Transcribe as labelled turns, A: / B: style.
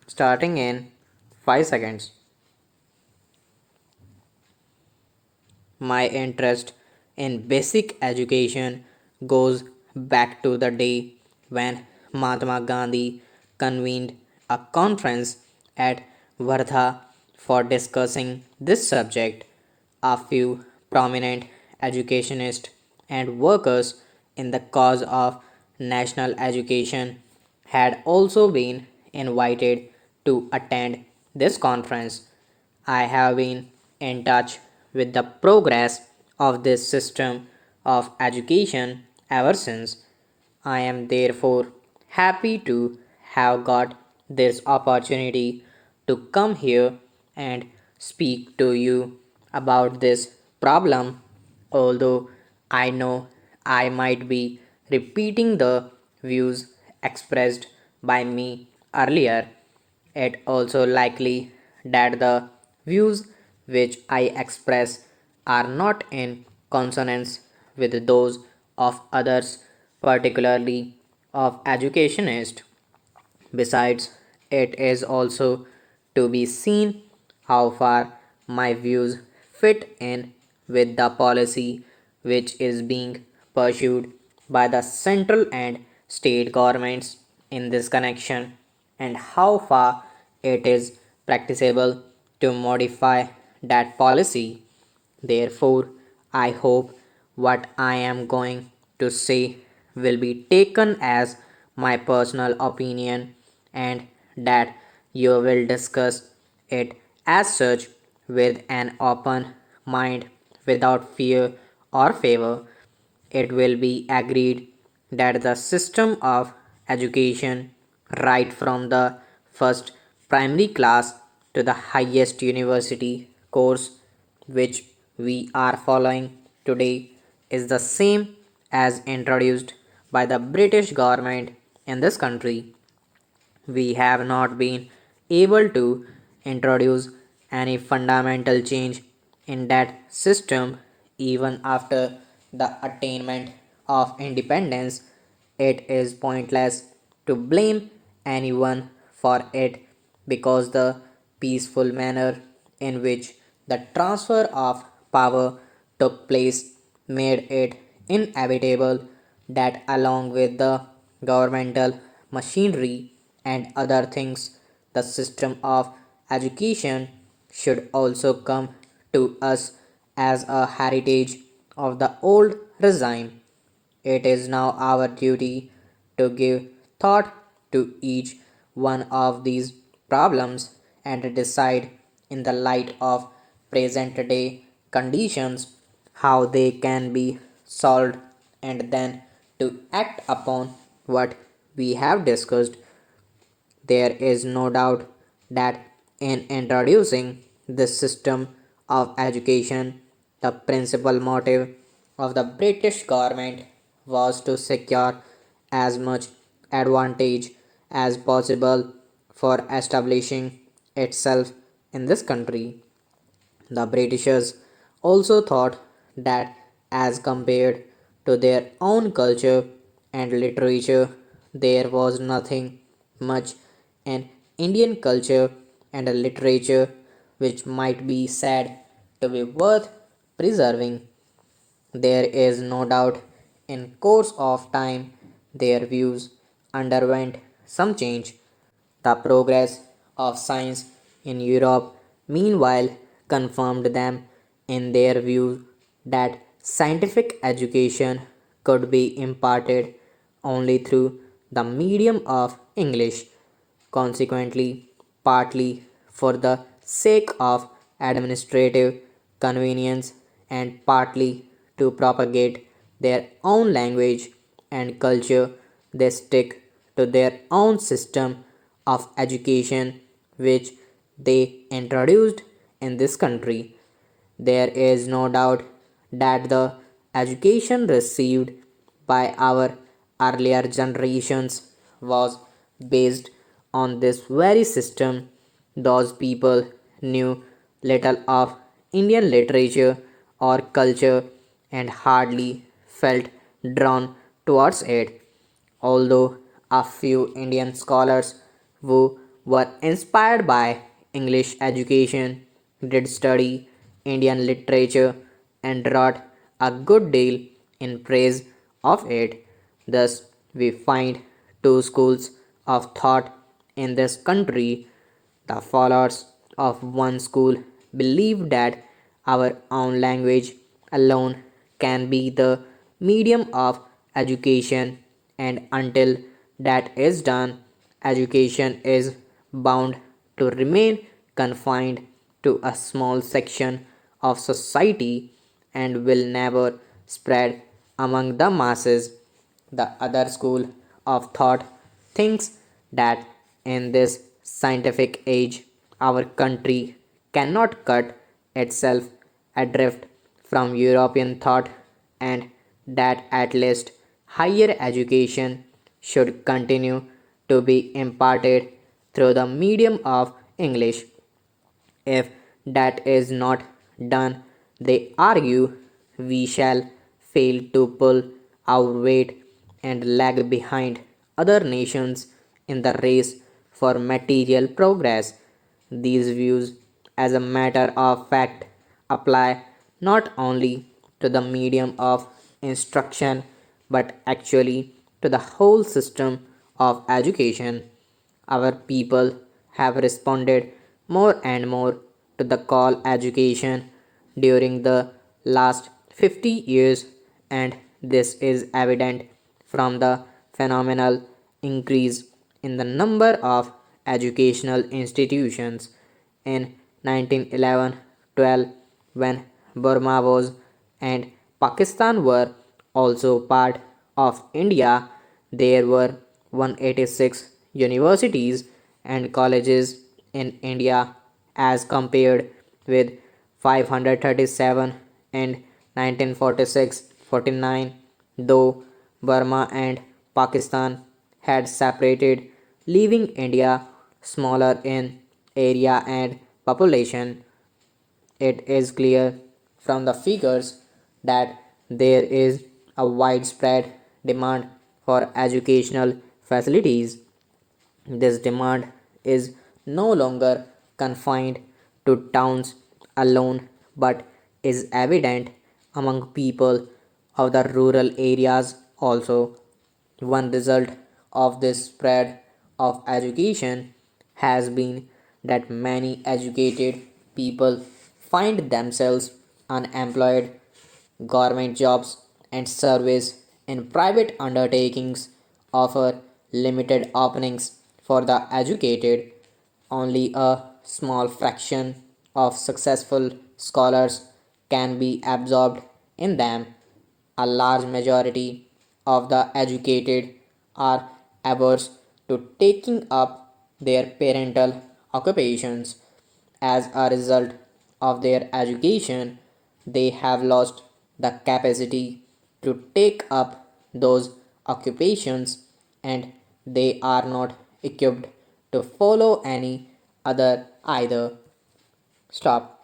A: starting in 5 seconds. My interest in basic education goes back to the day when Mahatma Gandhi convened a conference at Wardha for discussing this subject. A few prominent educationists and workers in the cause of national education had also been invited to attend this conference. I have been in touch with the progress of this system of education ever since. I am therefore happy to have got this opportunity to come here and speak to you about this problem, although I know I might be repeating the views expressed by me earlier. It also likely that the views which I express are not in consonance with those of others, particularly of educationists. Besides, it is also to be seen how far my views fit in with the policy which is being pursued by the central and state governments in this connection, and how far it is practicable to modify that policy. Therefore, I hope what I am going to say will be taken as my personal opinion and that you will discuss it as such with an open mind without fear or favor. It will be agreed that the system of education, right from the first primary class to the highest university course which we are following today, is the same as introduced by the British government in this country. We have not been able to introduce any fundamental change in that system even after the attainment of independence. It is pointless to blame anyone for it because the peaceful manner in which the transfer of power took place made it inevitable that, along with the governmental machinery and other things, the system of education should also come to us as a heritage of the old regime. It is now our duty to give thought to each one of these problems and decide, in the light of present day conditions, how they can be solved, and then to act upon what we have discussed. There is no doubt that in introducing this system of education, the principal motive of the British government was to secure as much advantage as possible for establishing itself in this country. The Britishers also thought that, as compared to their own culture and literature, there was nothing much in Indian culture and literature which might be said to be worth preserving. There is no doubt in course of time their views underwent some change. The progress of science in Europe meanwhile confirmed them in their view that scientific education could be imparted only through the medium of English. Consequently, partly for the sake of administrative convenience and partly to propagate their own language and culture, they stick to their own system of education which they introduced in this country. There is no doubt that the education received by our earlier generations was based on this very system. Those people knew little of Indian literature or culture and hardly felt drawn towards it, although a few Indian scholars who were inspired by English education, did study Indian literature, and wrote a good deal in praise of it. Thus, we find two schools of thought in this country. The followers of one school believe that our own language alone can be the medium of education, and until that is done, education is bound to remain confined to a small section of society and will never spread among the masses. The other school of thought thinks that in this scientific age, our country cannot cut itself adrift from European thought and that at least higher education should continue to be imparted through the medium of English. If that is not done, they argue, we shall fail to pull our weight and lag behind other nations in the race for material progress. These views, as a matter of fact, apply not only to the medium of instruction but actually to the whole system of education. Our people have responded more and more to the call education during the last 50 years, and this is evident from the phenomenal increase in the number of educational institutions. In 1911-12, when Burma was and Pakistan were also part of India, there were 186 universities and colleges in India as compared with 537 in 1946-49, though Burma and Pakistan had separated, leaving India smaller in area and population. It is clear from the figures that there is a widespread demand for educational facilities. This demand is no longer confined to towns alone but is evident among people of the rural areas also. One result of this spread of education has been that many educated people find themselves unemployed. Government jobs and service in private undertakings offer limited openings for the educated. Only a small fraction of successful scholars can be absorbed in them. A large majority of the educated are averse to taking up their parental occupations. As a result of their education, they have lost the capacity to take up those occupations and they are not equipped to follow any other either. Stop.